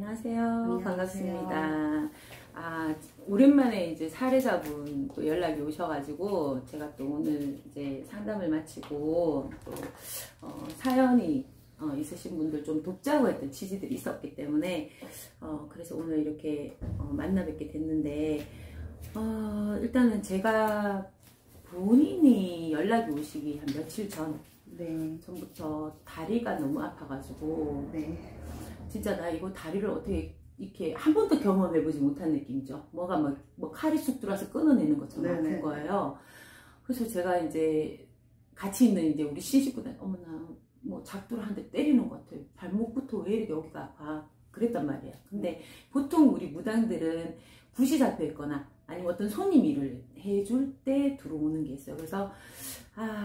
안녕하세요. 안녕하세요. 반갑습니다. 오랜만에 이제 사례자분 또 연락이 오셔가지고 제가 또 오늘 이제 상담을 마치고 또 사연이 있으신 분들 좀 돕자고 했던 취지들이 있었기 때문에 그래서 오늘 이렇게 만나 뵙게 됐는데 일단은 제가 본인이 연락이 오시기 한 며칠 전부터 다리가 너무 아파가지고 진짜 나 이거 다리를 어떻게 이렇게 한 번도 경험해보지 못한 느낌이죠. 뭐가 뭐 칼이 쑥 들어와서 끊어내는 것처럼 아픈 거예요. 그래서 제가 이제 같이 있는 이제 우리 신식구들 어머나 뭐 작두를 한 대 때리는 것 같아요. 발목부터 왜 이렇게 여기가 아파 그랬단 말이에요. 근데 보통 우리 무당들은 붓이 잡혀 있거나 아니면 어떤 손님 일을 해줄 때 들어오는 게 있어요. 그래서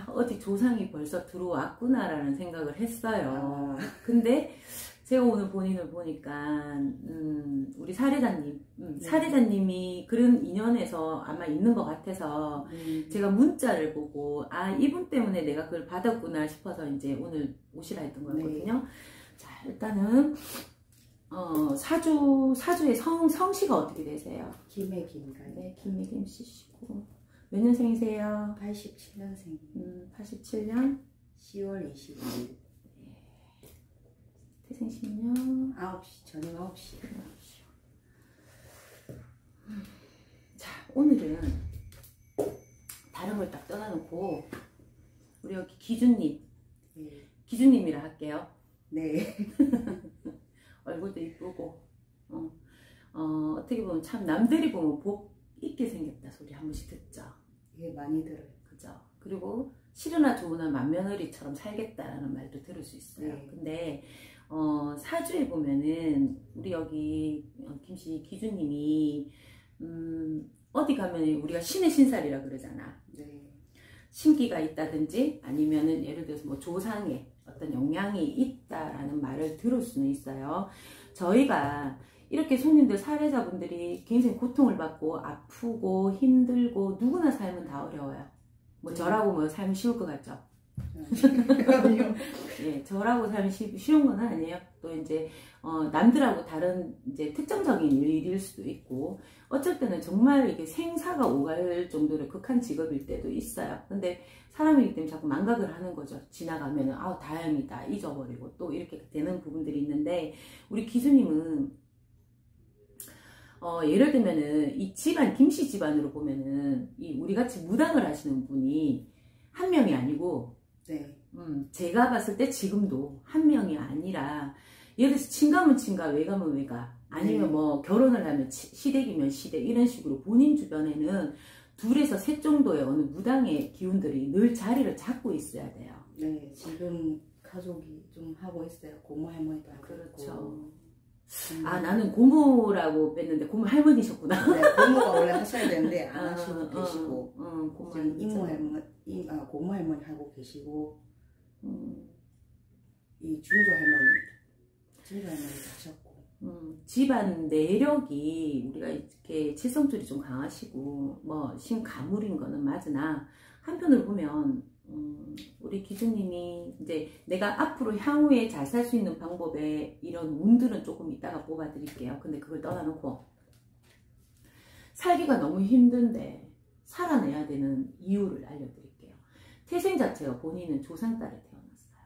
어디 조상이 벌써 들어왔구나라는 생각을 했어요. 근데 제가 오늘 본인을 보니까 우리 사례자님 사례자님이 그런 인연에서 아마 있는 것 같아서 제가 문자를 보고 이분 때문에 내가 그걸 받았구나 싶어서 이제 오늘 오시라 했던 거였거든요. 자, 일단은 사주의 성씨가 어떻게 되세요? 김혜김가요. 네, 김혜김 씨시고 몇 년생이세요? 87년생. 87년 10월 22일. 태생신년 9시, 저녁 9시. 자, 오늘은 다른 걸 딱 떠나놓고 우리 여기 기준님, 기준님이라 할게요. 네. 얼굴도 이쁘고 어떻게 보면 참 남들이 보면 복 있게 생겼다 소리 한 번씩 듣죠. 이게 많이 들어요. 그죠? 그리고 싫으나 좋으나 맏며느리처럼 살겠다라는 말도 들을 수 있어요. 근데 사주에 보면은 우리 여기 김씨 기준님이 어디 가면 우리가 신의 신살이라 그러잖아. 신기가 있다든지 아니면은 예를 들어서 뭐 조상에 어떤 영향이 있다라는 말을 들을 수는 있어요. 저희가 이렇게 손님들 사례자분들이 굉장히 고통을 받고 아프고 힘들고 누구나 삶은 다 어려워요. 뭐 저라고 뭐 삶이 쉬울 것 같죠? 예, 저라고 삶이 쉬운 건 아니에요. 또 이제 남들하고 다른 이제 특정적인 일일 수도 있고 어쩔 때는 정말 이게 생사가 오갈 정도로 극한 직업일 때도 있어요. 근데 사람이기 때문에 자꾸 망각을 하는 거죠. 지나가면은 다행이다 잊어버리고 또 이렇게 되는 부분들이 있는데 우리 기수님은 예를 들면은 이 집안 김씨 집안으로 보면은 이 우리 같이 무당을 하시는 분이 한 명이 아니고 제가 봤을 때 지금도 한 명이 아니라 예를 들어서 친가면 친가 외가면 외가 아니면 뭐 결혼을 하면 시댁이면 시댁 이런 식으로 본인 주변에는 둘에서 셋 정도의 어느 무당의 기운들이 늘 자리를 잡고 있어야 돼요. 네, 지금 가족이 좀 하고 있어요. 고모 할머니도 하고 그렇죠. 나는 고모라고 뺐는데 고모 할머니셨구나. 네, 고모가 원래 하셔야 되는데 안 하시고 계시고 지금 이모 할머니, 고모 할머니 하고 계시고 이 준조 할머니도 하셨고 집안 내력이 우리가 이렇게 칠성줄이 좀 강하시고 뭐 신가물인 거는 맞으나 한편으로 보면 우리 기준님이 이제 내가 앞으로 향후에 잘 살 수 있는 방법에 이런 운들은 조금 이따가 뽑아 드릴게요. 근데 그걸 떠나놓고 살기가 너무 힘든데 살아내야 되는 이유를 알려드릴게요. 태생 자체가 본인은 조상딸에 태어났어요.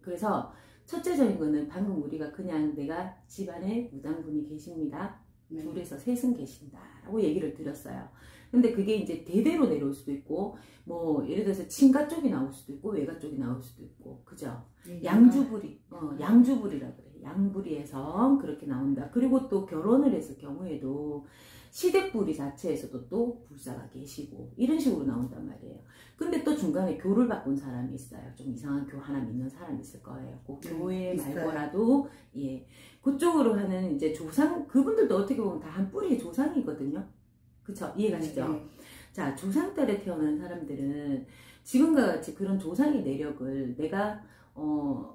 그래서 첫째적인 거는 방금 우리가 그냥 내가 집안에 무당분이 계십니다. 둘에서 셋은 계신다라고 얘기를 드렸어요. 근데 그게 이제 대대로 내려올 수도 있고 뭐 예를 들어서 친가 쪽이 나올 수도 있고 외가 쪽이 나올 수도 있고 그죠? 양주부리 양주부리라 그래. 양부리에서 그렇게 나온다. 그리고 또 결혼을 했을 경우에도 시댁부리 자체에서도 또 불사가 계시고 이런 식으로 나온단 말이에요. 근데 또 중간에 교를 바꾼 사람이 있어요. 좀 이상한 교 하나 믿는 사람이 있을 거예요. 그 교회 말고라도 그쪽으로 하는 이제 조상 그분들도 어떻게 보면 다 한 뿌리의 조상이거든요. 그쵸? 이해가시죠? 자, 조상딸에 태어난 사람들은 지금과 같이 그런 조상의 내력을 내가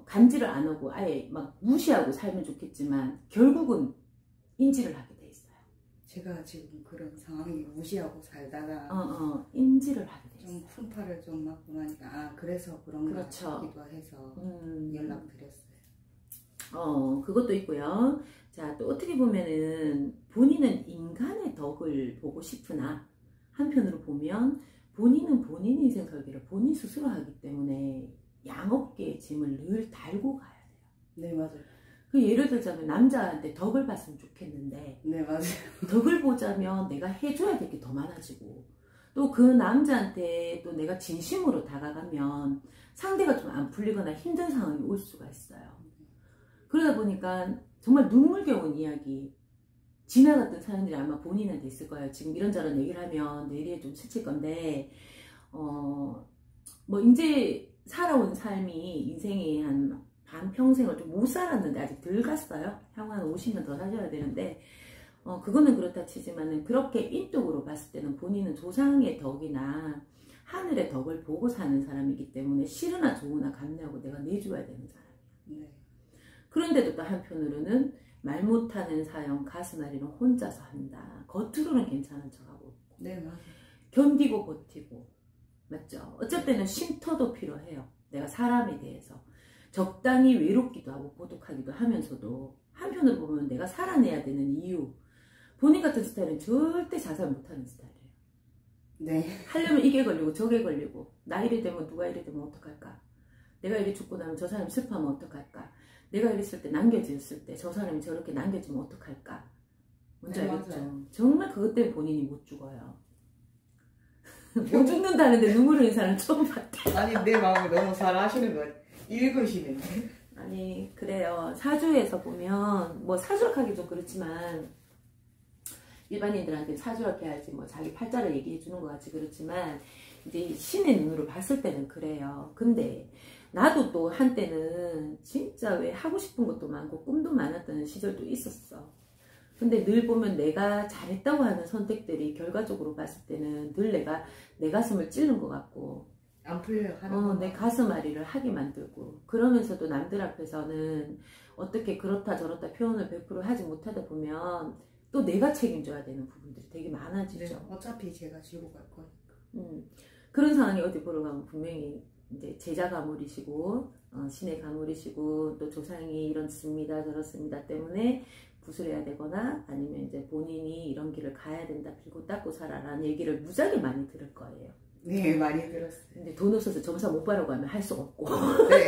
간지를 안 하고 아예 막 무시하고 살면 좋겠지만 결국은 인지를 하게 돼 있어요. 제가 지금 그런 상황이 무시하고 살다가 인지를 하게 돼 있어요. 좀 훈파를 좀 맞고 나니까 그래서 그런 거 같기도 해서 연락드렸어요. 그것도 있고요. 자, 또 어떻게 보면은 본인은 인간의 덕을 보고 싶으나 한편으로 보면 본인은 본인 인생 설계를 본인 스스로 하기 때문에 양업계의 짐을 늘 달고 가야 돼요. 네, 맞아요. 그 예를 들자면 남자한테 덕을 봤으면 좋겠는데 네, 맞아요. 덕을 보자면 내가 해줘야 될 게 더 많아지고 또 그 남자한테 또 내가 진심으로 다가가면 상대가 좀 안 풀리거나 힘든 상황이 올 수가 있어요. 그러다 보니까 정말 눈물겨운 이야기, 지나갔던 사연들이 아마 본인한테 있을 거예요. 지금 이런저런 얘기를 하면 뇌리에 좀 스칠 건데 뭐 이제 살아온 삶이 인생이 한 반평생을 좀 못 살았는데 아직 덜 갔어요. 향후 한 50년 더 사셔야 되는데 그거는 그렇다 치지만은 그렇게 인격으로 봤을 때는 본인은 조상의 덕이나 하늘의 덕을 보고 사는 사람이기 때문에 싫으나 좋으나 감내하고 내가 내줘야 되는 사람이에요. 네. 그런데도 또 한편으로는 말 못하는 사연 가슴앓이는 혼자서 한다. 겉으로는 괜찮은 척하고 있고. 네, 맞아요. 견디고 버티고. 맞죠? 어쩔 때는 쉼터도 필요해요. 내가 사람에 대해서. 적당히 외롭기도 하고 고독하기도 하면서도 한편으로 보면 내가 살아내야 되는 이유. 본인 같은 스타일은 절대 자살 못하는 스타일이에요. 네. 하려면 이게 걸리고 저게 걸리고 나 이래 되면 누가 이래 되면 어떡할까? 내가 이래 죽고 나면 저 사람이 슬퍼하면 어떡할까? 내가 이랬을 때 남겨졌을 때 저 사람이 저렇게 남겨지면 어떡할까? 뭔지 네, 알겠죠? 맞아요. 정말 그것 때문에 본인이 못 죽어요. 못 죽는다는데 눈물 흘리는 사람 처음 봤다. 아니, 내 마음을 너무 잘 아시는 거 같아요. 읽으시는데. 아니 그래요. 사주에서 보면 뭐 사주학하기 좀 그렇지만 일반인들한테 사주학해 야지 뭐 자기 팔자를 얘기해 주는 것 같이 그렇지만 이제 신의 눈으로 봤을 때는 그래요. 근데 나도 또 한때는 진짜 왜 하고 싶은 것도 많고 꿈도 많았던 시절도 있었어. 근데 늘 보면 내가 잘했다고 하는 선택들이 결과적으로 봤을 때는 늘 내가 내 가슴을 찌른 것 같고 안 풀려요. 하는 내 가슴앓이를 하게 만들고 그러면서도 남들 앞에서는 어떻게 그렇다 저렇다 표현을 100% 하지 못하다 보면 또 내가 책임져야 되는 부분들이 되게 많아지죠. 네, 어차피 제가 지고 갈 거니까. 그런 상황이 어디 보러 가면 분명히 이제 제자 가물이시고 신의 가물이시고 또 조상이 이렇습니다 저렇습니다 때문에 구슬해야 되거나 아니면 이제 본인이 이런 길을 가야 된다 빌고 닦고 살아라는 얘기를 무지하게 많이 들을 거예요. 네, 많이 들었어요. 근데 돈 없어서 점사 못 받으라고 하면 할 수가 없고. 네.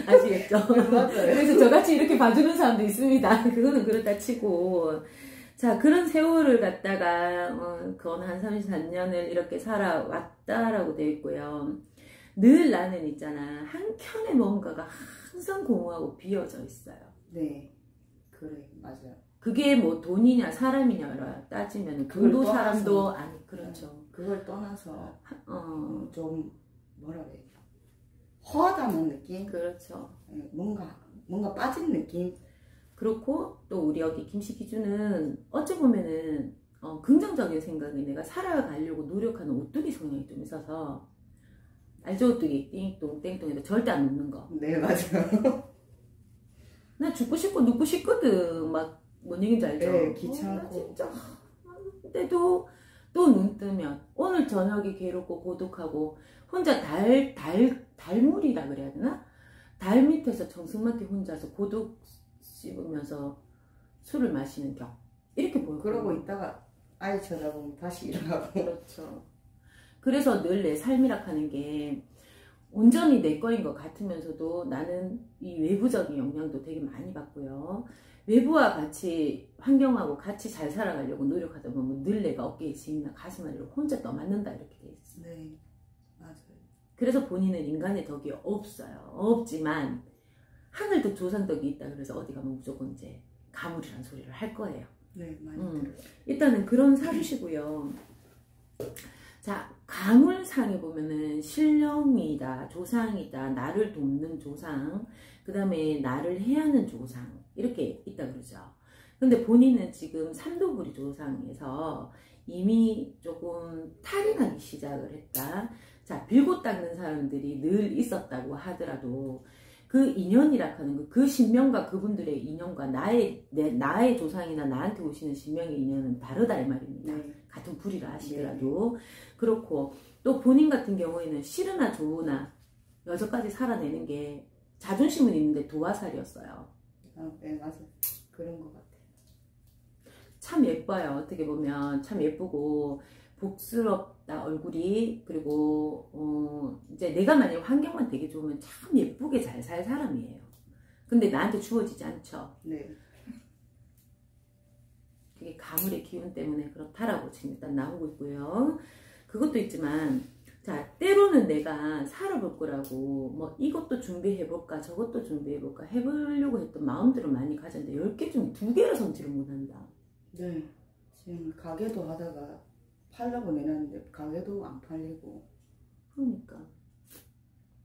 아시겠죠? 맞아요. 그래서 저같이 이렇게 봐주는 사람도 있습니다. 그거는 그렇다 치고. 자, 그런 세월을 갖다가, 건 한 34년을 이렇게 살아왔다라고 되어 있고요. 늘 나는 있잖아. 한 켠에 뭔가가 항상 공허하고 비어져 있어요. 네. 그래, 맞아요. 그게 뭐 돈이냐 사람이냐 따지면 돈도 사람도 아니, 그렇죠. 그걸 떠나서, 좀, 뭐라 그래야 되나. 허하다는 느낌? 그렇죠. 뭔가 빠진 느낌? 그렇고 또 우리 여기 김씨기준은 어찌 보면은 긍정적인 생각이 내가 살아가려고 노력하는 오뚜기 성향이 좀 있어서 알죠? 오뚜기 띵동 땡동에도 절대 안 눕는 거. 네, 맞아요. 나 죽고 싶고 눕고 싶거든. 막 뭔 얘기인지 알죠? 네, 귀찮고. 진짜. 근데도 또 눈 뜨면 오늘 저녁이 괴롭고 고독하고 혼자 달물이라 그래야 되나? 달 밑에서 정승맞게 혼자서 고독 씹으면서 술을 마시는 격 이렇게 보여요. 그러고 있다가 아이 쳐다보면 다시 일어나고. 그렇죠. 그래서 늘 내 삶이라 하는 게 온전히 내 거인 것 같으면서도 나는 이 외부적인 영향도 되게 많이 받고요. 외부와 같이 환경하고 같이 잘 살아가려고 노력하다 보면 늘 내가 어깨에 짐이나 가슴앓이를 혼자 떠맡는다 이렇게 돼 있어요. 네, 맞아요. 그래서 본인은 인간의 덕이 없어요. 없지만 하늘도 조상덕이 있다 그래서 어디 가면 무조건 이제 가물이라는 소리를 할 거예요. 네, 많이 들어요. 일단은 그런 사주시고요. 자, 가물상에 보면은 신령이다, 조상이다, 나를 돕는 조상, 그 다음에 나를 해하는 조상 이렇게 있다 그러죠. 근데 본인은 지금 삼도구리 조상에서 이미 조금 탈이 나기 시작을 했다. 자, 빌고 닦는 사람들이 늘 있었다고 하더라도 그 인연이라 하는 그 신명과 그분들의 인연과 나의 조상이나 나한테 오시는 신명의 인연은 다르다 이 말입니다. 네. 같은 불이라 하시더라도. 네. 그렇고 또 본인 같은 경우에는 싫으나 좋으나 여기까지 살아내는 게 자존심은 있는데 도화살이었어요. 네, 맞아. 그런 것 같아요. 참 예뻐요. 어떻게 보면 참 예쁘고 복스럽다 얼굴이. 그리고 이제 내가 만약 환경만 되게 좋으면 참 예쁘게 잘 살 사람이에요. 근데 나한테 주어지지 않죠. 네. 그게 가물의 기운 때문에 그렇다라고 지금 일단 나오고 있고요. 그것도 있지만 자, 때로는 내가 살아볼 거라고 뭐 이것도 준비해볼까 저것도 준비해볼까 해보려고 했던 마음들을 많이 가졌는데 10개 중에 2개를 성취를 못한다. 네. 지금 가게도 하다가 팔려고 내놨는데 가게도 안 팔리고. 그러니까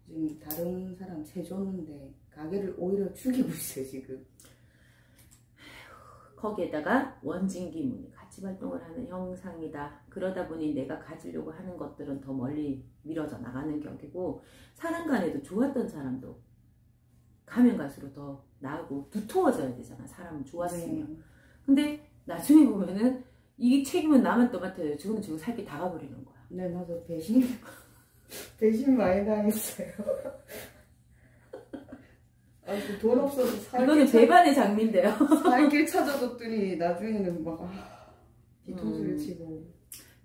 지금 다른 사람 채줬는데 가게를 오히려 죽이고 있어요 지금. 거기에다가 원진기문이 같이 발동을 하는 형상이다. 그러다 보니 내가 가지려고 하는 것들은 더 멀리 미뤄져 나가는 격이고 사람 간에도 좋았던 사람도 가면 갈수록 더 나하고 두터워져야 되잖아. 사람은 좋았으면. 네. 근데 나중에 보면은 이 책임은 나만 또 맡아요. 지금은 지금 살게 다 가버리는 거야. 네 맞아. 배신 많이 당했어요. 아, 돈 없어서 이거는 배반의 장미인데요. 살길 찾아줬더니 나중에는 막 뒤통수를 치고.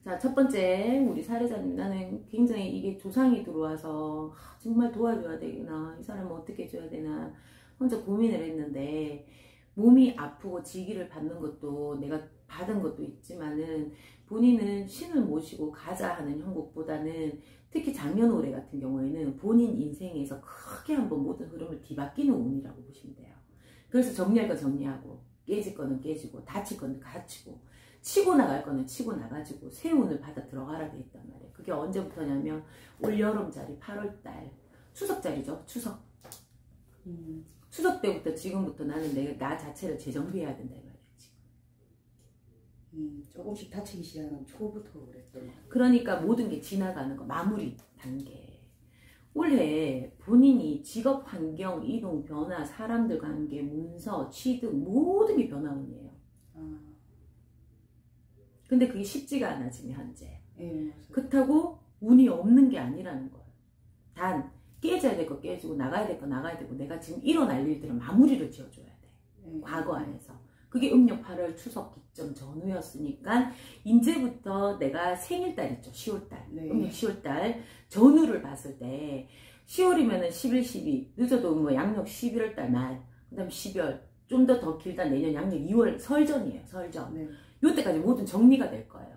자, 첫 번째 우리 사례자님, 나는 굉장히 이게 조상이 들어와서 정말 도와줘야 되나, 이 사람은 어떻게 해줘야 되나 혼자 고민을 했는데 몸이 아프고 지기를 받는 것도 내가 받은 것도 있지만은 본인은 신을 모시고 가자 하는 형국보다는 특히 작년올해 같은 경우에는 본인 인생에서 크게 한번 모든 흐름을 뒤바뀌는 운이라고 보시면 돼요. 그래서 정리할 건 정리하고 깨질 거는 깨지고 다칠 거는 다치고 치고 나갈 거는 치고 나가지고 새 운을 받아 들어가라 돼 있단 말이에요. 그게 언제부터냐면 올 여름자리 8월달 추석자리죠. 추석. 추석 때부터 지금부터 나는 나 자체를 재정비해야 된다 이 말이에요. 조금씩 다치기 시작하는 초부터 그랬던 거. 그러니까 모든 게 지나가는 거 마무리 단계. 올해 본인이 직업 환경, 이동, 변화, 사람들 관계, 문서, 취득 모든 게 변화운이에요. 근데 그게 쉽지가 않아 지금 현재. 네, 그렇다고 운이 없는 게 아니라는 거예요. 단 깨져야 될 거 깨지고 나가야 될 거 나가야 되고 내가 지금 일어날 일들은 마무리를 지어줘야 돼. 과거 안에서. 그게 음력 8월 추석 기점 전후였으니까 이제부터 내가 생일달 있죠. 10월달. 네. 음력 10월달 전후를 봤을 때 10월이면은 11, 12 늦어도 뭐 양력 11월달 말 그 다음 12월 좀 더 길다 내년 양력 2월 설전이에요. 설전. 네. 요때까지 모든 정리가 될 거예요.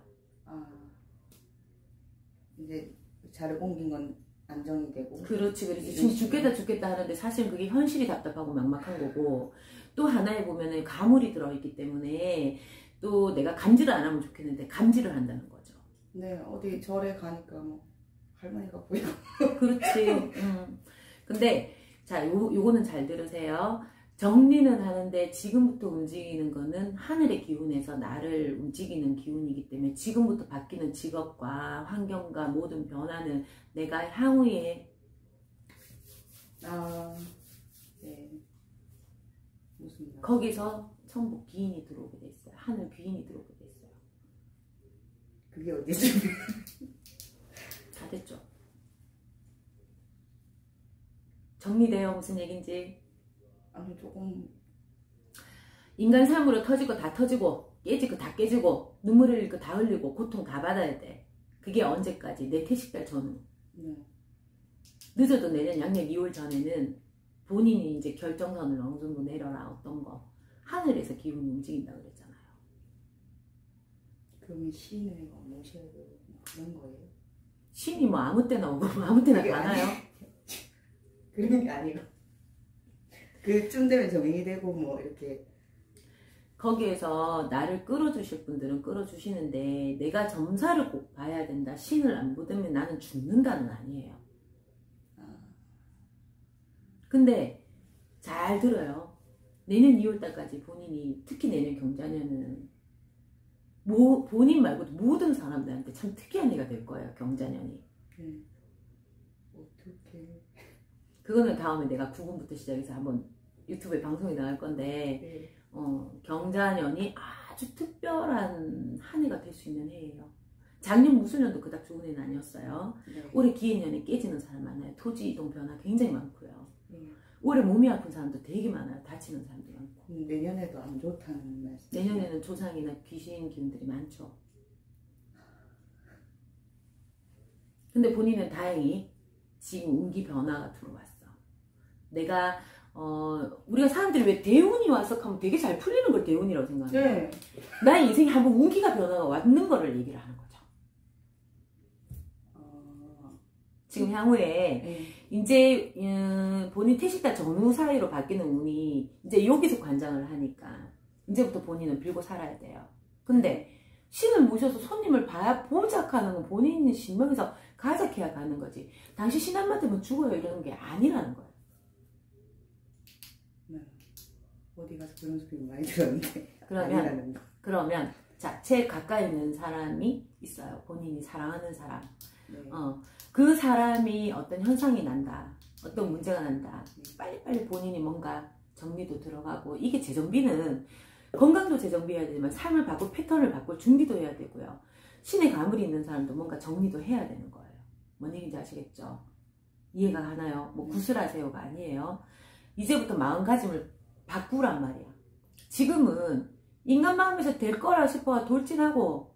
이제 자를 옮긴 건 안정이 되고. 그렇지. 지금 죽겠다 하는데 사실 그게 현실이 답답하고 막막한 거고 또 하나에 보면은 가물이 들어있기 때문에 또 내가 감지를 안 하면 좋겠는데 감지를 한다는 거죠. 네, 어디 절에 가니까 뭐 할머니가 보이고. 그렇지. 근데 자, 요거는 잘 들으세요. 정리는 하는데 지금부터 움직이는 거는 하늘의 기운에서 나를 움직이는 기운이기 때문에 지금부터 바뀌는 직업과 환경과 모든 변화는 내가 향후에 네. 무슨 말? 거기서 천국 귀인이 들어오게 돼 있어요. 하늘 귀인이 들어오게 돼 있어요. 그게 어디지? 다 됐죠. 정리돼요. 무슨 얘긴지. 아니 조금 인간 삶으로 터질 거 다 터지고 깨질 거 다 깨지고 눈물 흘릴 거 다 흘리고 고통 다 받아야 돼. 그게 언제까지? 내 태식달 전후. 늦어도 내년 양력 2월 전에는 본인이 이제 결정선을 어느 정도 내려라. 어떤 거. 하늘에서 기운이 움직인다 그랬잖아요. 그러면 신을 모셔야 되고 그런 거예요? 신이 뭐 아무 때나 오고 아무 때나 가나요? 그런 게 아니고 그쯤 되면 적응이 되고 뭐 이렇게 거기에서 나를 끌어주실 분들은 끌어주시는데 내가 점사를 꼭 봐야 된다. 신을 안 보면 나는 죽는다는 아니에요. 근데 잘 들어요. 내년 2월달까지 본인이 특히 내년 경자년은 본인 말고도 모든 사람들한테 참 특이한 해가 될 거예요. 경자년이. 어떻게 그거는 다음에 내가 9분부터 시작해서 한번 유튜브에 방송이 나갈 건데 경자년이 아주 특별한 한 해가 될 수 있는 해예요. 작년 무술년도 그닥 좋은 해는 아니었어요. 네. 올해 기해년에 깨지는 사람 많아요. 토지 이동 변화 굉장히 많고요. 올해 몸이 아픈 사람도 되게 많아요. 다치는 사람도 많고. 내년에도 안 좋다는 말씀. 내년에는 조상이나 귀신 기운들이 많죠. 근데 본인은 다행히 지금 운기 변화가 들어왔어. 내가 우리가 사람들이 왜 대운이 와서 하면 되게 잘 풀리는 걸 대운이라고 생각해요. 네. 나의 인생에 한번 운기가 변화가 왔는 거를 얘기를 하는 거죠. 지금 향후에 네. 이제 본인 퇴직자 전후 사이로 바뀌는 운이 이제 여기서 관장을 하니까 이제부터 본인은 빌고 살아야 돼요. 근데 신을 모셔서 손님을 보작하는 건 본인의 신명에서 가작해야 가는 거지. 당시 신 안 맞으면 죽어요 이러는 게 아니라는 거예요. 네. 어디 가서 그런 소리 많이 들었는데. 그러면 자, 제 가까이 있는 사람이 있어요. 본인이 사랑하는 사람. 네. 그 사람이 어떤 현상이 난다. 어떤 문제가 난다. 빨리빨리 본인이 뭔가 정리도 들어가고 이게 재정비는 건강도 재정비해야 되지만 삶을 바꿀 패턴을 바꿀 준비도 해야 되고요. 신의 가물이 있는 사람도 뭔가 정리도 해야 되는 거예요. 뭔 얘기인지 아시겠죠? 이해가 가나요? 뭐 구슬하세요가 아니에요. 이제부터 마음가짐을 바꾸란 말이야. 지금은 인간 마음에서 될 거라 싶어 돌진하고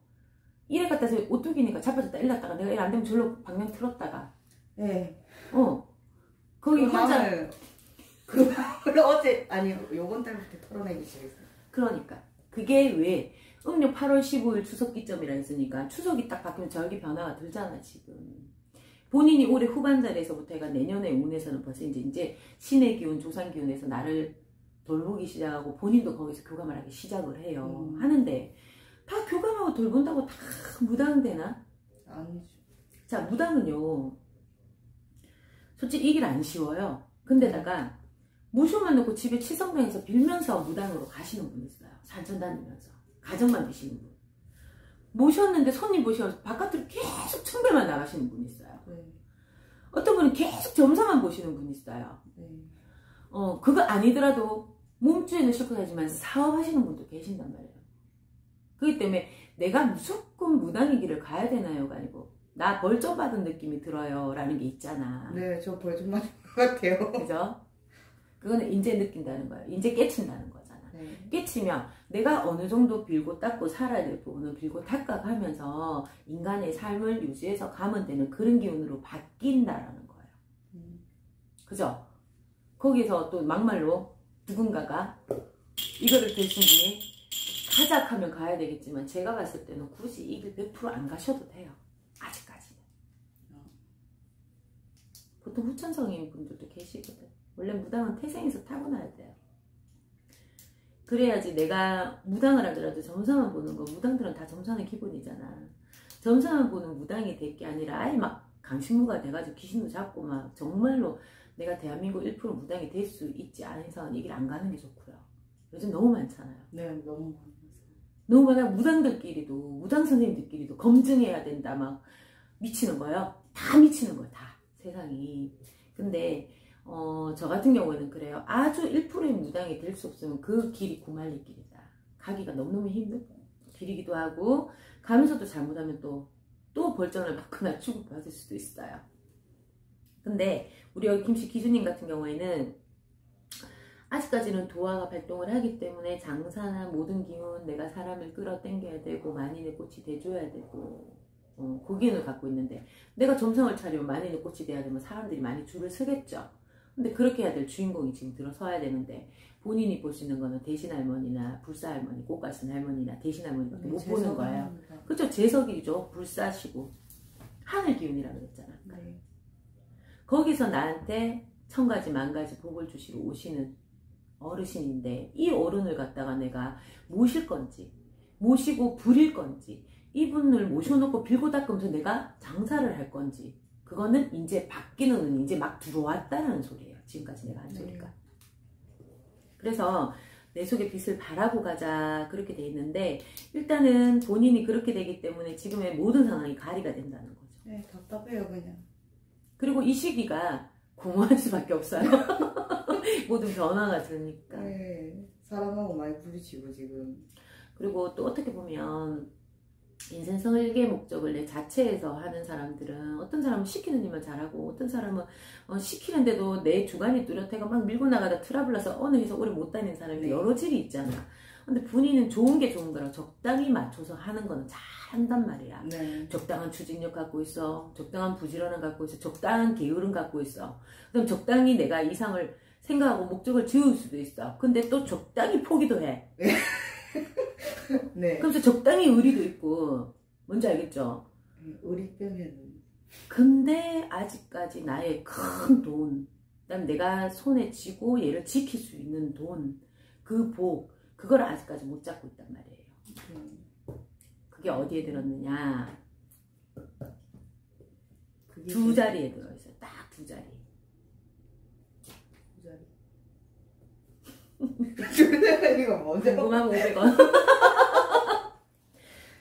이래 갖다 서 오뚜기니까 잡아줬다 일났다가 내가 일 안 되면 절로 방향 틀었다가 네. 거기 혼자 그 마음을 어제 아니 요번 달부터 털어내기 시작했어요. 그러니까 그게 왜 음력 8월 15일 추석 기점이라 했으니까 추석이 딱 바뀌면 절기 변화가 들잖아 지금. 본인이 올해 후반절에서부터 해가 내년의 운에서는 벌써 이제 신의 기운, 조상 기운에서 나를 돌보기 시작하고 본인도 거기서 교감을 하기 시작을 해요. 하는데 다 교감하고 돌본다고 다 무당되나? 아니죠. 자, 무당은요 솔직히 이 길 안 쉬워요. 근데다가 모셔만 놓고 집에 칠성당에서 빌면서 무당으로 가시는 분 있어요. 산천 다니면서 가정만 계시는 분. 모셨는데 손님 모셔서 바깥으로 계속 청배만 나가시는 분 있어요. 어떤 분은 계속 점사만 보시는 분 있어요. 그거 아니더라도 몸주에는 실컷 하지만 사업하시는 분도 계신단 말이에요. 그렇기 때문에 내가 무조건 무당의 길을 가야 되나요가 아니고 나 벌점 받은 느낌이 들어요 라는 게 있잖아. 네, 저 벌점 받은 것 같아요. 그죠? 그거는 인제 느낀다는 거예요. 인제 깨친다는 거잖아. 네. 깨치면 내가 어느 정도 빌고 닦고 살아야 될 부분은 빌고 닦아가면서 인간의 삶을 유지해서 가면 되는 그런 기운으로 바뀐다라는 거예요. 그죠? 거기서 또 막말로 누군가가 이거를 드신 분이 가작하면 가야 되겠지만 제가 봤을 때는 굳이 이 길 100% 안 가셔도 돼요. 아직까지는. 보통 후천성인 분들도 계시거든. 원래 무당은 태생에서 타고나야 돼요. 그래야지 내가 무당을 하더라도 점사만 보는 거, 무당들은 다 점사는 기본이잖아. 점사만 보는 무당이 될 게 아니라 아예 막 강신무가 돼가지고 귀신도 잡고 막 정말로 내가 대한민국 1% 무당이 될 수 있지 않은 이상은 이 길 안 가는 게 좋고요. 요즘 너무 많잖아요. 네, 너무 많았어요. 너무 많아. 무당들끼리도 무당 선생님들끼리도 검증해야 된다 막 미치는 거예요. 다 미치는 거야. 다 세상이. 근데 저 같은 경우에는 그래요. 아주 1%의 무당이 될 수 없으면 그 길이 구말릴 길이다. 가기가 너무너무 힘든 길이기도 하고 가면서도 잘못하면 또 벌전을 받거나 취급받을 수도 있어요. 근데 우리 여기 김씨 기수님 같은 경우에는 아직까지는 도화가 발동을 하기 때문에 장사나 모든 기운 내가 사람을 끌어당겨야 되고 만인의 꽃이 돼줘야 되고 그 기운을 갖고 있는데 내가 점성을 차리면 만인의 꽃이 돼야 되면 사람들이 많이 줄을 서겠죠. 근데 그렇게 해야 될 주인공이 지금 들어서야 되는데 본인이 볼 수 있는 거는 대신할머니나 불사할머니, 꽃갈 쓴 할머니나 대신할머니밖에 못 보는 거예요. 그렇죠. 재석이죠. 불사시고 하늘 기운이라고 그랬잖아. 네. 거기서 나한테 천가지 만가지 복을 주시러 오시는 어르신인데 이 어른을 갖다가 내가 모실 건지 모시고 부릴 건지 이분을 모셔놓고 빌고 닦으면서 내가 장사를 할 건지 그거는 이제 바뀌는 운이 이제 막 들어왔다는 소리예요. 지금까지 내가 한 소리가. 그래서 내 속에 빛을 바라고 가자 그렇게 돼 있는데 일단은 본인이 그렇게 되기 때문에 지금의 모든 상황이 가리가 된다는 거죠. 네, 답답해요 그냥. 그리고 이 시기가 공허할 수밖에 없어요. 모든 변화가 들으니까. 네, 사람하고 많이 부딪히고 지금. 그리고 또 어떻게 보면 인생 설계 목적을 내 자체에서 하는 사람들은 어떤 사람은 시키는 일만 잘하고 어떤 사람은 시키는데도 내 주관이 뚜렷해가 막 밀고 나가다 트러블 나서 어느 회사 오래 못 다니는 사람이 네. 여러 질이 있잖아. 근데 본인은 좋은 게 좋은 거라 적당히 맞춰서 하는 거는 잘 한단 말이야. 네. 적당한 추진력 갖고 있어. 적당한 부지런함 갖고 있어. 적당한 게으름 갖고 있어. 그럼 적당히 내가 이상을 생각하고 목적을 지을 수도 있어. 근데 또 적당히 포기도 해. 네. 그래서 적당히 의리도 있고. 뭔지 알겠죠? 의리 빼면. 근데 아직까지 나의 큰 돈, 그다음 내가 손에 쥐고 얘를 지킬 수 있는 돈, 그 복, 그걸 아직까지 못 잡고 있단 말이에요. 그게 어디에 들었느냐? 그게 두 자리에 들어있어요. 딱 두 자리. 두 자리가 뭐죠? 궁금하면 500원.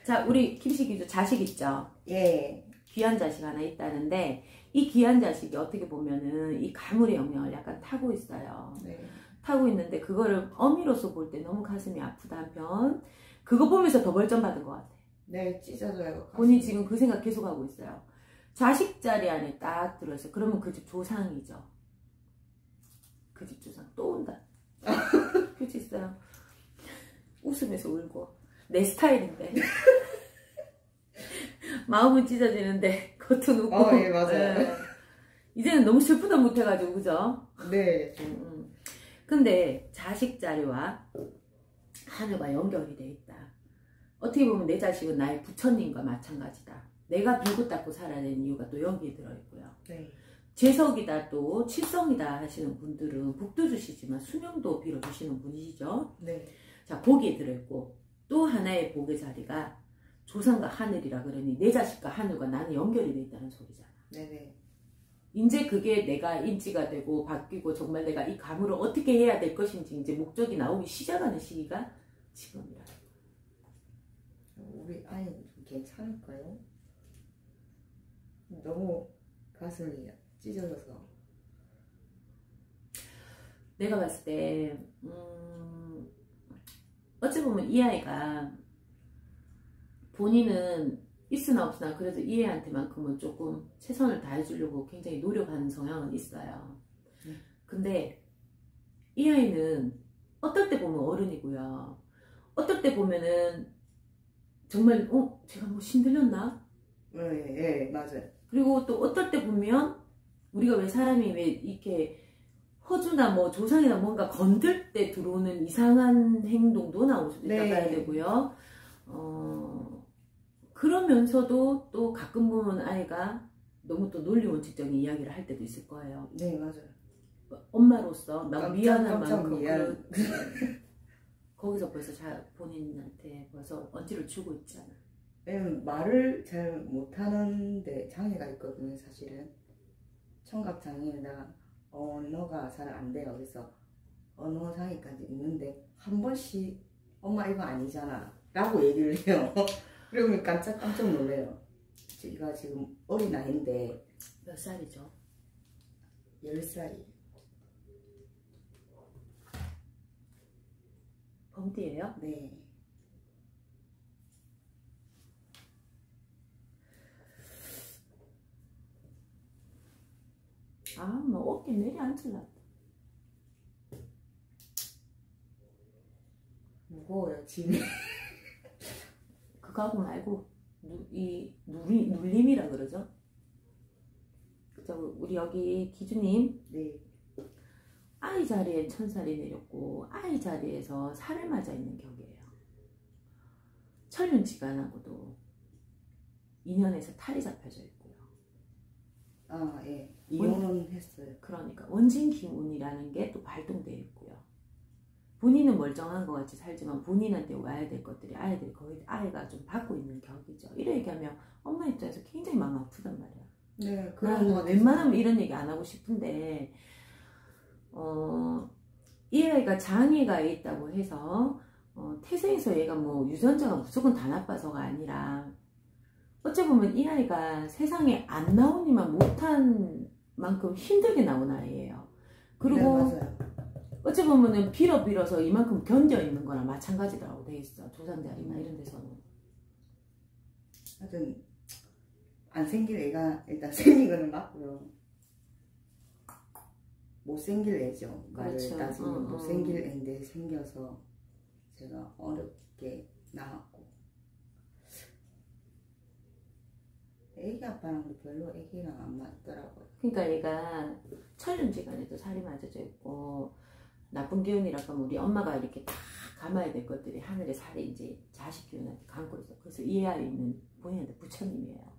자, 우리 김씨기도 자식 있죠? 예. 귀한 자식 하나 있다는데, 이 귀한 자식이 어떻게 보면은 이 가물의 영향을 약간 타고 있어요. 네. 타고 있는데, 그거를 어미로서 볼 때 너무 가슴이 아프다 한편, 그거 보면서 더 벌점 받은 것 같아. 네, 찢어져요. 본인이 지금 그 생각 계속 하고 있어요. 자식 자리 안에 딱 들어있어요. 그러면 그 집 조상이죠. 그 집 조상 또 온다. 그치 있어요. 웃으면서 울고. 내 스타일인데. 마음은 찢어지는데 겉은 웃고. 예, 맞아요. 네. 이제는 너무 슬프다 못해가지고, 그죠? 네. 근데 자식 자리와 하늘과 연결이 돼 있다. 어떻게 보면 내 자식은 나의 부처님과 마찬가지다. 내가 빌고 닦고 살아야 되는 이유가 또 여기에 들어있고요. 네. 재석이다 또 칠성이다 하시는 분들은 복도 주시지만 수명도 빌어주시는 분이시죠. 네. 자, 거기에 들어있고 또 하나의 복의 자리가 조상과 하늘이라 그러니 내 자식과 하늘과 나는 연결이 돼 있다는 소리잖아. 네네. 이제 그게 내가 인지가 되고 바뀌고 정말 내가 이 감으로 어떻게 해야 될 것인지 이제 목적이 나오기 시작하는 시기가 지금이라. 우리 아이 괜찮을까요? 너무 가슴이 찢어져서. 내가 봤을 때 어찌 보면 이 아이가 본인은 있으나 없으나 그래도 이 애한테만큼은 조금 최선을 다해주려고 굉장히 노력하는 성향은 있어요. 근데 이 아이는 어떨 때 보면 어른이고요. 어떨 때 보면은 정말 제가 뭐 신들렸나? 예, 맞아요. 그리고 또 어떨 때 보면 우리가 왜 사람이 왜 이렇게 허주나 뭐 조상이나 뭔가 건들 때 들어오는 이상한 행동도 나올 수도 있다 봐야 되고요. 그러면서도 또 가끔 보면 아이가 너무 또 논리원칙적인 이야기를 할 때도 있을 거예요. 네, 맞아요. 엄마로서 막 미안한 만큼 미안. 거기서 벌써 본인한테 벌써 언지를 주고 있잖아. 말을 잘 못하는데 장애가 있거든요, 사실은. 청각장애나 언어가 잘 안 돼요. 그래서 언어 장애까지 있는데 한 번씩 엄마 이거 아니잖아 라고 얘기를 해요. 그러면 깜짝 놀래요. 제가 지금 어린아이인데. 몇 살이죠? 10살이. 범띠예요? 네. 뭐 어깨 내려앉으려고. 무거워요, 짐이. 그거하고 말고 눌림이라 그러죠. 그죠? 우리 여기 기주님. 네. 아이 자리에 천살이 내렸고 아이 자리에서 살을 맞아 있는 격이에요. 천륜지간하고도 인연에서 탈이 잡혀져 있고요. 아, 예. 이혼은 했어요. 그러니까 원진기운이라는 게 또 발동되어 있고요. 본인은 멀쩡한 것 같이 살지만 본인한테 와야 될 것들이 아이들이 거의 아이가 좀 받고 있는 격이죠. 이런 얘기하면 엄마 입장에서 굉장히 마음 아프단 말이야. 네, 그런 거 웬만하면 이런 얘기 안 하고 싶은데 이 아이가 장애가 있다고 해서 태생에서 얘가 뭐 유전자가 무조건 다 나빠서가 아니라 어찌 보면 이 아이가 세상에 안 나오니만 못한 만큼 힘들게 나온 아이예요. 그리고 네, 맞아요. 어찌 보면은 빌어서 이만큼 견뎌 있는 거랑 마찬가지라고 돼 있어. 조상자리나 이런 데서는. 하여튼 안 생길 애가 일단 생긴 거는 맞고요. 못생길 애죠. 말을 그렇죠. 따지면 못생길 애인데 생겨서 제가 어렵게 나왔고, 애기 아빠랑도 별로 애기랑 안 맞더라고요. 그러니까 얘가 촬영지간에도 살이 맞아져 있고, 나쁜 기운이라고 하면 우리 엄마가 이렇게 다 감아야 될 것들이 하늘에 살이 이제 자식 기운한테 감고 있어. 그래서 이 아이는 본인한테 부처님이에요.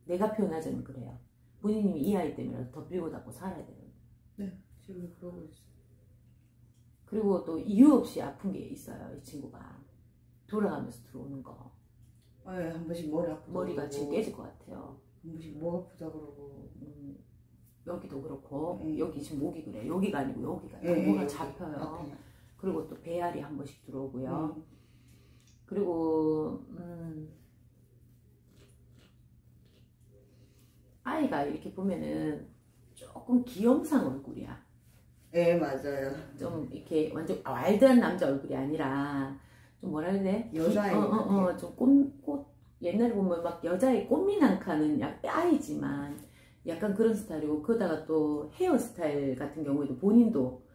내가 표현하자면 그래요. 본인님이 이 아이 때문에 덮이고 닫고 살아야 되는 거예요. 네, 지금 그러고 있어요. 그리고 또 이유 없이 아픈 게 있어요. 이 친구가 돌아가면서 들어오는 거. 네, 한 번씩 머리 아프다 머리가 그러고, 지금 깨질 것 같아요. 한 번씩 목 아프다 그러고. 여기도 그렇고 네. 여기 지금 목이 그래. 여기가 아니고 여기가 네, 뭐가 여기 잡혀요. 아파요. 그리고 또 배알이 한 번씩 들어오고요. 그리고 아이가 이렇게 보면은 조금 귀염상 얼굴이야. 네, 맞아요. 좀 이렇게 완전 와일드한 남자 얼굴이 아니라 좀 뭐라 해야 돼? 여자애 좀 꽃 옛날에 보면 막 여자의 꽃미남카는 아이지만 약간 그런 스타일이고, 그러다가 또 헤어스타일 같은 경우에도 본인도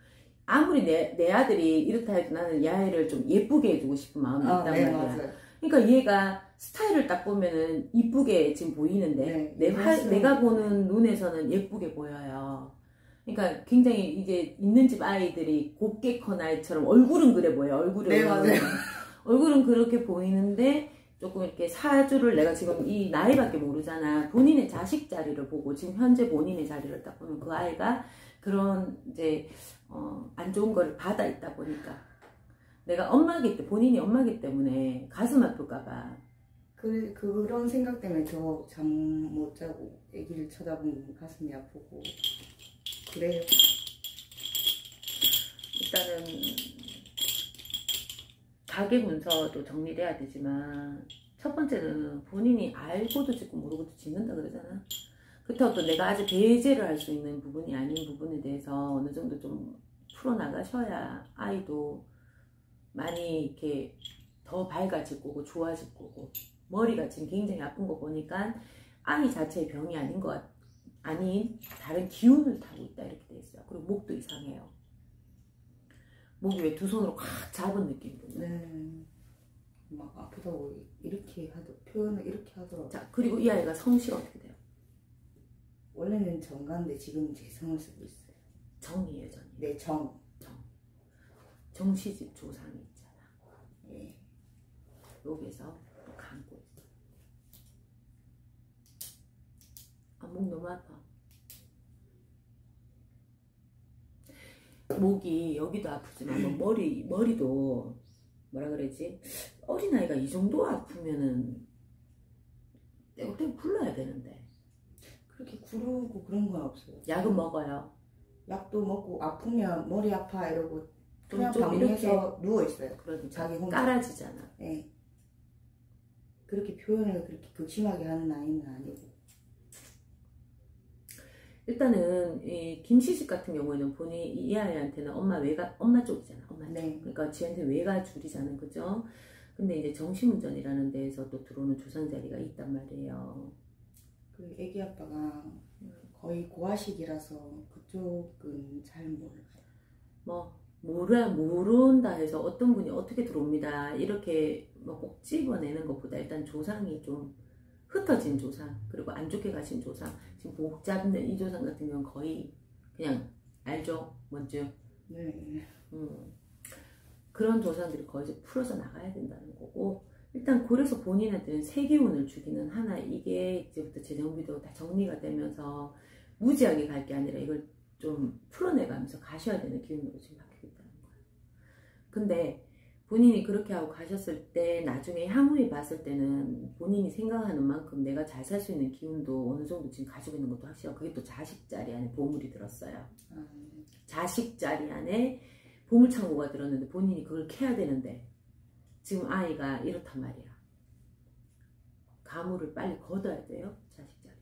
아무리 내 아들이 이렇다 해도 나는 이 아이를 좀 예쁘게 해주고 싶은 마음이 있단 네, 말이야. 맞아요. 그러니까 얘가 스타일을 딱 보면은 이쁘게 지금 보이는데 네, 내가 보는 눈에서는 예쁘게 보여요. 그러니까 굉장히 이제 있는 집 아이들이 곱게 커 나이처럼 얼굴은 그래 보여. 얼굴은. 네, 맞아요. 얼굴은 그렇게 보이는데 조금 이렇게 사주를 내가 지금 이 나이밖에 모르잖아. 본인의 자식 자리를 보고 지금 현재 본인의 자리를 딱 보면 그 아이가 그런 이제 안 좋은 거를 받아 있다 보니까 내가 본인이 엄마기 때문에 가슴 아플까봐 그런 생각 때문에 저 잠 못 자고 아기를 쳐다보면 가슴이 아프고 그래요. 일단은 가계 문서도 정리돼야 되지만 첫 번째는 본인이 알고도 짓고 모르고도 짓는다 그러잖아. 그렇다고 또 내가 아직 배제를 할 수 있는 부분이 아닌 부분에 대해서 어느 정도 좀 풀어나가셔야 아이도 많이 이렇게 더 밝아질 거고 좋아질 거고. 머리가 지금 굉장히 아픈 거 보니까 아이 자체의 병이 아닌 다른 기운을 타고 있다 이렇게 돼 있어요. 그리고 목도 이상해요. 목이 왜 두 손으로 꽉 잡은 느낌이거든요. 네. 막 아프다고 표현을 이렇게 하더라고요. 자, 그리고 이 아이가 성씨가 어떻게 돼요? 원래는 정가인데 지금 제 성을 쓰고 있어요. 정이에요, 정. 네, 정. 정시집 조상이 있잖아. 예. 여기서 또 감고 있어. 아, 목 너무 아파. 목이 여기도 아프지만 머리도 뭐라 그러지? 어린아이가 이 정도 아프면은 떼고 굴러야 되는데 그렇게 구르고 그런 건 없어요. 약은 먹어요. 약도 먹고 아프면 머리 아파 이러고 그냥 좀 방에서 누워 있어요. 그러니까 자기 혼자. 깔아지잖아. 네. 그렇게 표현을 그렇게 극심하게 하는 아이는 아니고. 일단은 이 김시식 같은 경우에는 이 아이한테는 엄마 쪽이잖아. 엄마 쪽. 네. 그러니까 지한테 외가 줄이잖아, 그죠? 근데 이제 정신운전이라는 데에서 또 들어오는 조상 자리가 있단 말이에요. 그 애기 아빠가 거의 고아식이라서 그쪽은 잘 몰라요. 뭐 모른다 해서 어떤 분이 어떻게 들어옵니다 이렇게 뭐 꼭 집어내는 것보다 일단 조상이 좀 흩어진 조상, 그리고 안 좋게 가신 조상, 지금 목 잡는 이 조상 같은 경우는 거의 그냥 알죠? 뭔지. 네. 그런 조상들이 거의 이제 풀어서 나가야 된다는 거고, 일단 그래서 본인한테는 세기운을 주기는 하나, 이게 이제부터 재정비도 다 정리가 되면서 무지하게 갈 게 아니라 이걸 좀 풀어내가면서 가셔야 되는 기운으로 지금 바뀌고 있다는 거예요. 근데 본인이 그렇게 하고 가셨을 때 나중에 향후에 봤을 때는 본인이 생각하는 만큼 내가 잘 살 수 있는 기운도 어느 정도 지금 가지고 있는 것도 확실하고, 그게 또 자식 자리 안에 보물이 들었어요. 자식 자리 안에 보물창고가 들었는데 본인이 그걸 캐야 되는데 지금 아이가 이렇단 말이야. 가물을 빨리 걷어야 돼요, 자식 자리.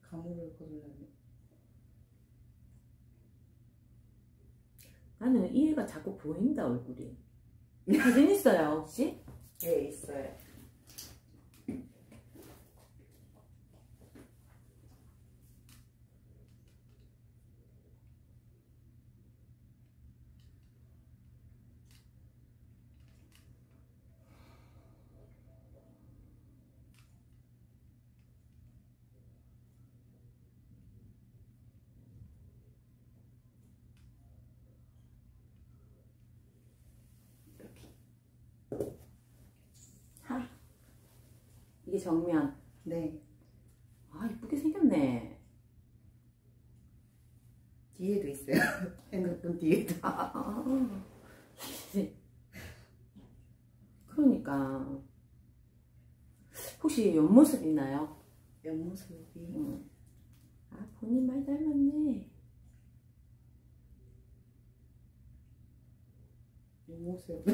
가물을 걷으려면 나는 이 애가 자꾸 보인다, 얼굴이. 사진 있어요 혹시? 네, 있어요. 하. 이게 정면. 네. 아 이쁘게 생겼네. 뒤에도 있어요. 핸드폰 뒤에도. 그러니까 혹시 옆모습 있나요? 옆모습이. 아 본인 많이 닮았네. 옆모습.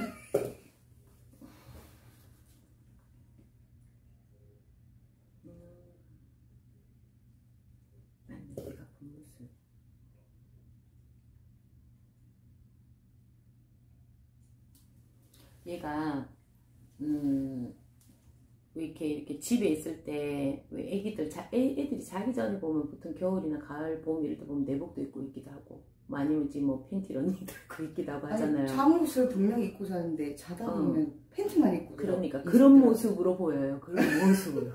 맞네, 내가 본 모습. 얘가 왜 이렇게 집에 있을 때 왜 애들이 자기 전에 보면 보통 겨울이나 가을 봄 이럴 때 보면 내복도 입고 있기도 하고 뭐 아니면 지금 뭐 팬티 런닝도 입고 있기도 하고 하잖아요. 잠옷을 분명히 입고 자는데 자다 보면 팬티만 입고 그러니까 그런 모습으로 보여요. 그런 모습으로.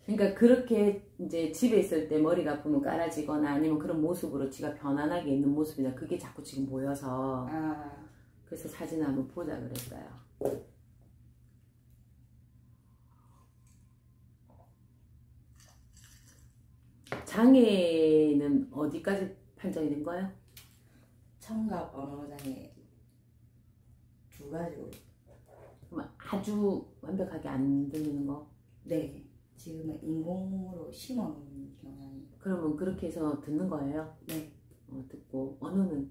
그러니까 그렇게 이제 집에 있을 때 머리가 아프면 깔아지거나 아니면 그런 모습으로 지가 편안하게 있는 모습이나 그게 자꾸 지금 보여서 그래서 사진을 한번 보자 그랬어요. 장애는 어디까지 판정이 된 거예요? 청각 언어장애 2가지로. 그럼 아주 완벽하게 안 들리는 거? 네. 지금은 인공으로 심어놓은 경향이. 그러면 그렇게 해서 듣는 거예요? 네. 듣고 언어는?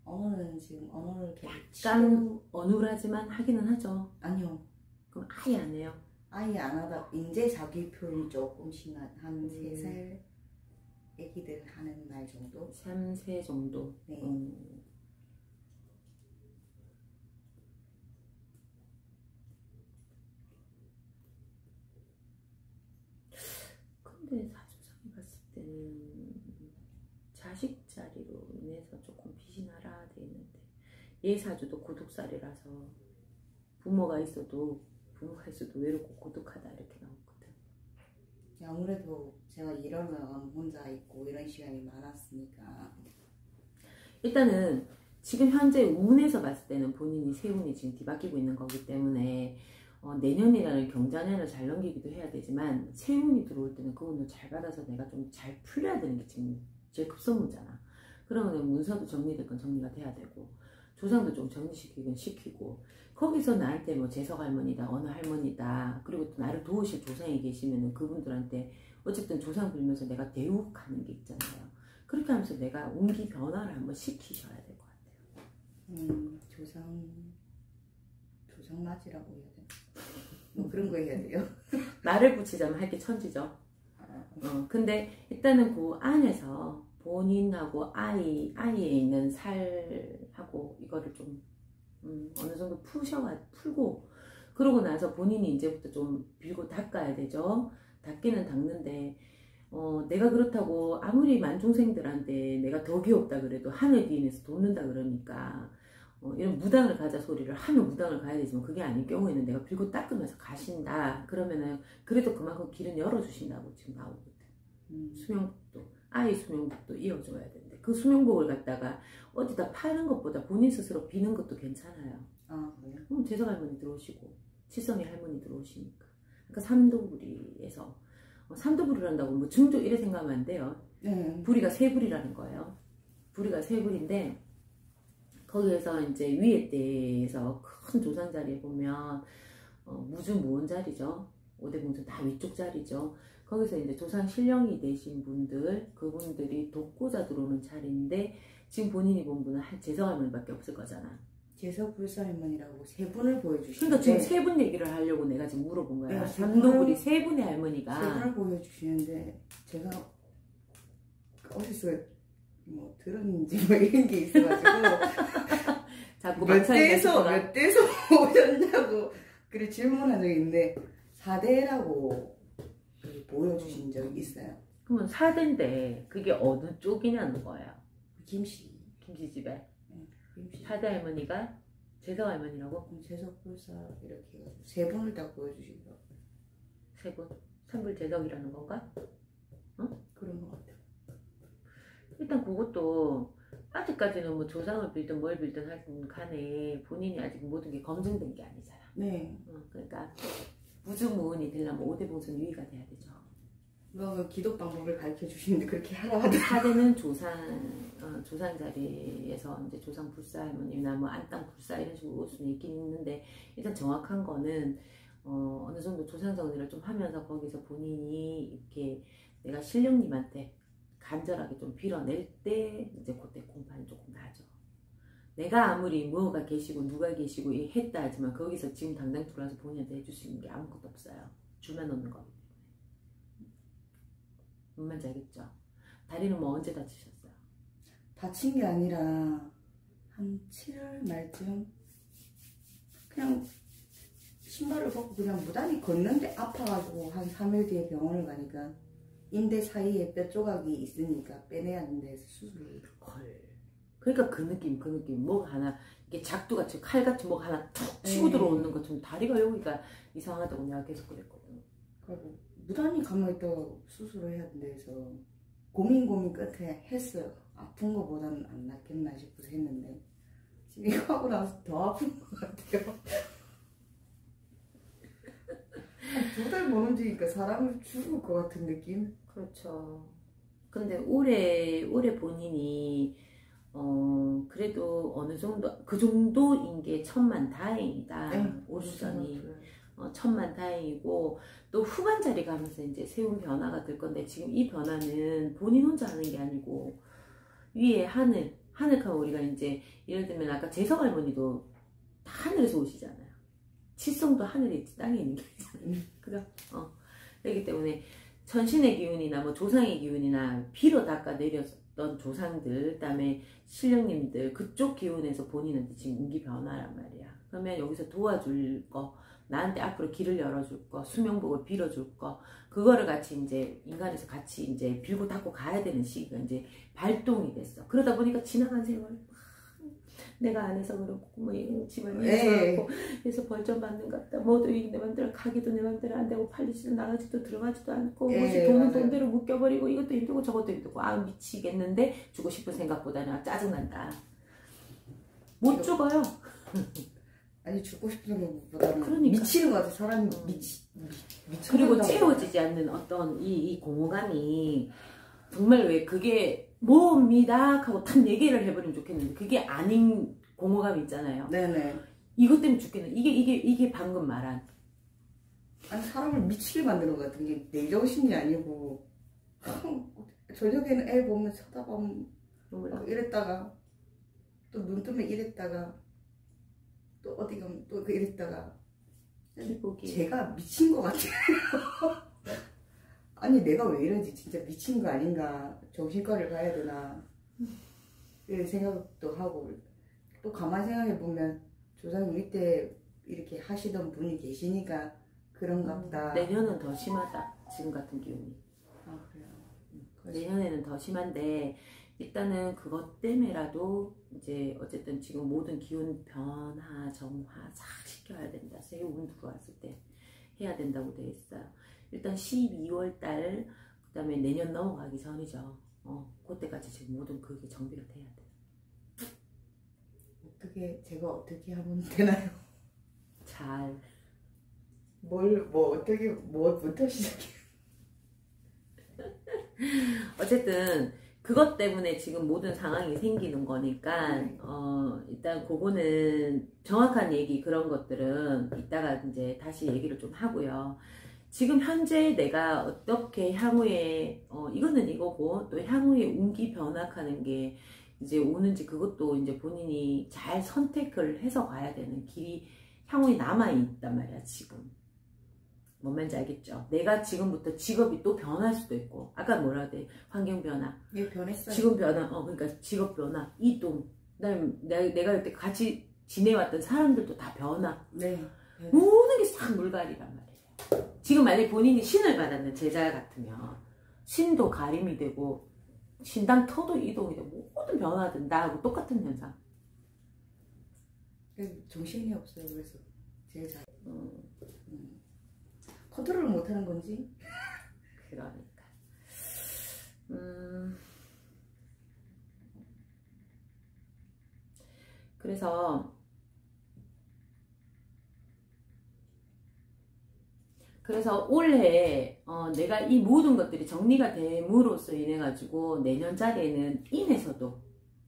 언어는 지금 언어를 약간 어눌하지만 하기는 하죠. 아니요. 그럼 아예 안 해요? 아예 안 하다 인제 자기 표현이 조금씩 한 3살 애기들 하는 말 정도? 3, 4 정도? 네. 근데 사주상에 봤을 때는 자식 자리로 인해서 조금 빚이 나라 돼 있는데 얘 사주도 고독살이라서 부모가 있어도 외롭고 고독하다 이렇게 나오거든. 아무래도 제가 일하면 혼자 있고 이런 시간이 많았으니까. 일단은 지금 현재 운에서 봤을 때는 본인이 세 운이 지금 뒤바뀌고 있는 거기 때문에 내년이라는 경자년을 잘 넘기기도 해야 되지만 세 운이 들어올 때는 그 운을 잘 받아서 내가 좀 잘 풀려야 되는 게 지금 제일 급선무잖아. 그러면 문서도 정리될 건 정리가 돼야 되고 조상도 좀 정리시키긴 시키고 거기서 나한테 뭐 재석 할머니다 어느 할머니다 그리고 또 나를 도우실 조상이 계시면은 그분들한테 어쨌든 조상 빌면서 내가 대우하는 게 있잖아요. 그렇게 하면서 내가 운기 변화를 한번 시키셔야 될 것 같아요. 조상 맞이라고 해야 되나? 뭐 그런 거 해야 돼요. 말을 붙이자면 할 게 천지죠. 근데 일단은 그 안에서 본인하고 아이에 있는 살하고 이거를 좀 어느 정도 풀고 그러고 나서 본인이 이제부터 좀 빌고 닦아야 되죠. 닦기는 닦는데 내가 그렇다고 아무리 만중생들한테 내가 더 귀엽다 그래도 하늘 뒤에서 돕는다 그러니까 이런 무당을 가자 소리를 하면 무당을 가야 되지만 그게 아닌 경우에는 내가 빌고 닦으면서 가신다 그러면은 그래도 그만큼 길은 열어주신다고 지금 나오거든. 수명복도 아이 수명복도 이어줘야 되는데 그 수명복을 갖다가 어디다 파는 것보다 본인 스스로 비는 것도 괜찮아요. 그래요? 재석 할머니 들어오시고 칠성이 할머니 들어오시니까 그러니까 삼도부리에서 삼도부리를 한다고 뭐 중조 이래 생각하면 안 돼요. 부리가 세 부리라는 거예요. 부리가 세 부리인데 거기에서 이제 위에 때에서 큰 조상 자리에 보면 무주무원 자리죠. 오대봉선 다 위쪽 자리죠. 거기서 이제 조상 신령이 되신 분들 그분들이 돕고자 들어오는 자리인데 지금 본인이 본 분은 한 재석 할머니밖에 없을 거잖아. 재석 불사할머니라고 세 분을 보여주시는데 그러니까 지금 세 분 얘기를 하려고 내가 지금 물어본 거야. 삼도부리 세 분의 할머니가 세 분을 보여주시는데 제가 어디서 뭐 들었는지 뭐 이런 게 있어가지고 자꾸 몇 막상에 대에서 가시다가 몇 대에서 오셨냐고 그래 질문한 적이 있는데 4대라고 보여주신 적이 있어요. 그러면 4대인데 그게 어느 쪽이냐는 거예요. 김치집에. 김씨. 4대 할머니가 재석 할머니라고? 재석불사 이렇게 해가지고 세 분을 다 보여주시더라고요. 세 분? 삼불재석이라는 건가? 그런 것 같아요. 일단 그것도 아직까지는 뭐 조상을 빌든 뭘 빌든 하든 간에 본인이 아직 모든 게 검증된 게 아니잖아. 네. 그러니까 무주무운이 되려면 5대 봉선 유의가 돼야 되죠. 그 기도 방법을 가르쳐 주시는데 그렇게 하라 하더라고요. 4대는 조상 자리에서 이제 조상 불사 할머니나 뭐 안땅 불사 이런 식으로 올 수는 있긴 있는데 일단 정확한 거는 어느 정도 조상 정리를 좀 하면서 거기서 본인이 이렇게 내가 신령님한테 간절하게 좀 빌어낼 때 이제 그때 공판이 조금 나죠. 내가 아무리 뭐가 계시고 누가 계시고 했다 하지만 거기서 지금 당장 들어와서 본인한테 해줄 수 있는 게 아무것도 없어요. 줄만 놓는 거기 때문에. 뭔 말인지 알겠죠? 다리는 뭐 언제 다치셨어요? 다친 게 아니라 한 7월 말쯤 그냥 신발을 벗고 그냥 무단히 걷는데 아파가지고 한 3일 뒤에 병원을 가니까 인대 사이에 뼈 조각이 있으니까 빼내야 한다 해서 수술을. 헐. 그러니까 그 느낌 뭐가 하나 이게 작두같이 칼같이 뭐가 하나 툭 치고 들어오는 것처럼 다리가 여기가 이상하다고 내가 계속 그랬거든. 그리고 무단히 가만히 있다가 수술을 해야 된다 해서 고민 끝에 했어요. 아픈 거보다는 안 낫겠나 싶어서 했는데 지금 이거 하고 나서 더 아픈 것 같아요. 한 2달 못 움직이니까 사람을 죽을 것 같은 느낌? 그렇죠. 근데 올해 본인이 그래도 어느 정도 그 정도인 게 천만다행이다. 네, 오르전이 천만다행이고 또 후반 자리 가면서 이제 세운 변화가 될 건데 지금 이 변화는 본인 혼자 하는 게 아니고 위에 하늘하면 우리가 이제 예를 들면 아까 재석 할머니도 다 하늘에서 오시잖아요. 칠성도 하늘에 있지 땅에 있는 게 아니잖아요. 그죠? 그렇기 때문에 천신의 기운이나 뭐 조상의 기운이나 피로 닦아 내렸던 조상들, 그다음에 신령님들 그쪽 기운에서 본인한테 지금 운기 변화란 말이야. 그러면 여기서 도와줄 거, 나한테 앞으로 길을 열어줄 거, 수명복을 빌어줄 거, 그거를 같이 이제 인간에서 같이 이제 빌고 닦고 가야 되는 시기가 이제 발동이 됐어. 그러다 보니까 지나간 세월 내가 안 해서 그렇고 뭐 집을 위해서 그래서 벌점 받는 것 같다. 뭐도 내 맘대로 가기도 내 맘대로 안 되고 팔리지도 나가지도 들어가지도 않고 뭐지 돈은 돈대로 묶여버리고 이것도 힘들고 저것도 힘들고 아 미치겠는데 주고 싶은 생각보다는 짜증난다. 못 죽어요. 아니 죽고 싶은 생각보다는 그러니까. 미치는 것 같아. 사람이 그리고 채워지지 않는 어떤 이 공허감이 정말 왜 그게 뭐입니다 하고 딱 얘기를 해버리면 좋겠는데 그게 아닌 공허감 있잖아요. 네네. 이것 때문에 죽겠는 이게 방금 말한 아니 사람을 미치게 만드는 것 같은 게 내 정신이 아니고 저녁에는 애 보면 쳐다보면 이랬다가 또 눈 뜨면 이랬다가 또 어디 가면 또 이랬다가 기복이. 제가 미친 것 같아요. 아니 내가 왜 이러지 진짜 미친 거 아닌가 정신과를 가야 되나 이런 생각도 하고 또 가만히 생각해 보면 조상님 밑에 이렇게 하시던 분이 계시니까 그런가 보다. 내년은 더 심하다 지금 같은 기운이. 아 그래요. 내년에는 더 심한데 일단은 그것 때문에라도 이제 어쨌든 지금 모든 기운 변화 정화 싹 시켜야 된다. 새 운 들어왔을 때 해야 된다고 되어 있어요. 일단 12월 달 그다음에 내년 넘어가기 전이죠. 그때까지 지금 모든 그게 정비가 돼야 돼요. 제가 어떻게 하면 되나요? 잘. 뭐부터 시작해? 어쨌든 그것 때문에 지금 모든 상황이 생기는 거니까 일단 그거는 정확한 얘기 그런 것들은 이따가 이제 다시 얘기를 좀 하고요. 지금 현재 내가 어떻게 향후에 이거는 이거고 또 향후에 운기 변화하는 게 이제 오는지 그것도 이제 본인이 잘 선택을 해서 가야 되는 길이 향후에 남아있단 말이야 지금. 뭔 말인지 알겠죠? 내가 지금부터 직업이 또 변할 수도 있고 아까 뭐라 그래 환경 변화 예 변했어요. 직업 변화 그러니까 직업 변화 이동 그다음에 내가 그때 같이 지내왔던 사람들도 다 변화. 네. 모든 게 싹 물갈이란 말이에요. 지금 만약에 본인이 신을 받았는 제자 같으면 신도 가림이 되고 신당 터도 이동이 되고 모든 변화든 나하고 똑같은 현상. 정신이 없어요. 그래서 제 자 컨트롤을 못하는 건지. 그러니까. 그래서 올해 내가 이 모든 것들이 정리가 됨으로써 인해 가지고 내년짜리에는 인에서도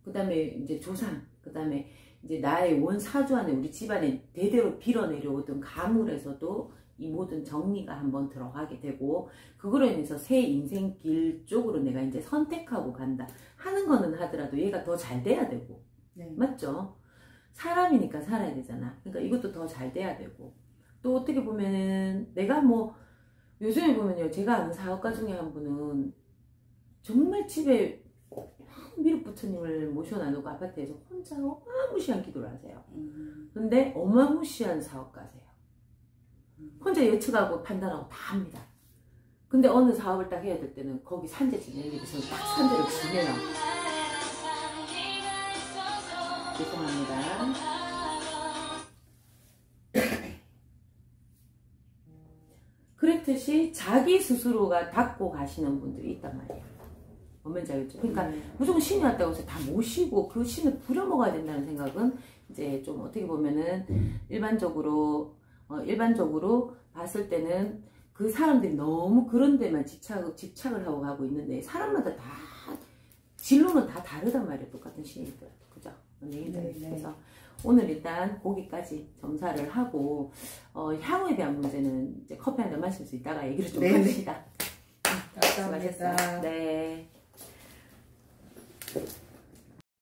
그 다음에 이제 조상, 그 다음에 이제 나의 원사주 안에 우리 집안에 대대로 빌어 내려오던 가물에서도 이 모든 정리가 한번 들어가게 되고, 그거로 인해서 새 인생길 쪽으로 내가 이제 선택하고 간다 하는 거는 하더라도 얘가 더 잘 돼야 되고. 네. 맞죠? 사람이니까 살아야 되잖아. 그러니까 이것도 더 잘 돼야 되고, 또 어떻게 보면은 내가 뭐 요즘에 보면요, 제가 아는 사업가 중에 한 분은 정말 집에 미륵부처님을 모셔놔놓고 아파트에서 혼자 어마무시한 기도를 하세요. 근데 어마무시한 사업가세요. 혼자 예측하고 판단하고 다 합니다. 근데 어느 사업을 딱 해야 될 때는 거기 산재 진행에서 딱 산재를 지내요. 죄송합니다. 그랬듯이 자기 스스로가 닫고 가시는 분들이 있단 말이에요. 뭔지 알겠죠? 그러니까 무조건 신이 왔다고 해서 다 모시고 그 신을 부려먹어야 된다는 생각은 이제 좀 어떻게 보면은 일반적으로 봤을 때는 그 사람들이 너무 그런 데만 집착을 하고 가고 있는데, 사람마다 다 진로는 다 다르단 말이에요. 똑같은 신이더라도. 그죠? 네. 그래서 오늘 일단 거기까지 점사를 하고 향후에 대한 문제는 이제 커피 한잔 마실 수 있다가 얘기를 좀 합시다. 감사합니다. 네.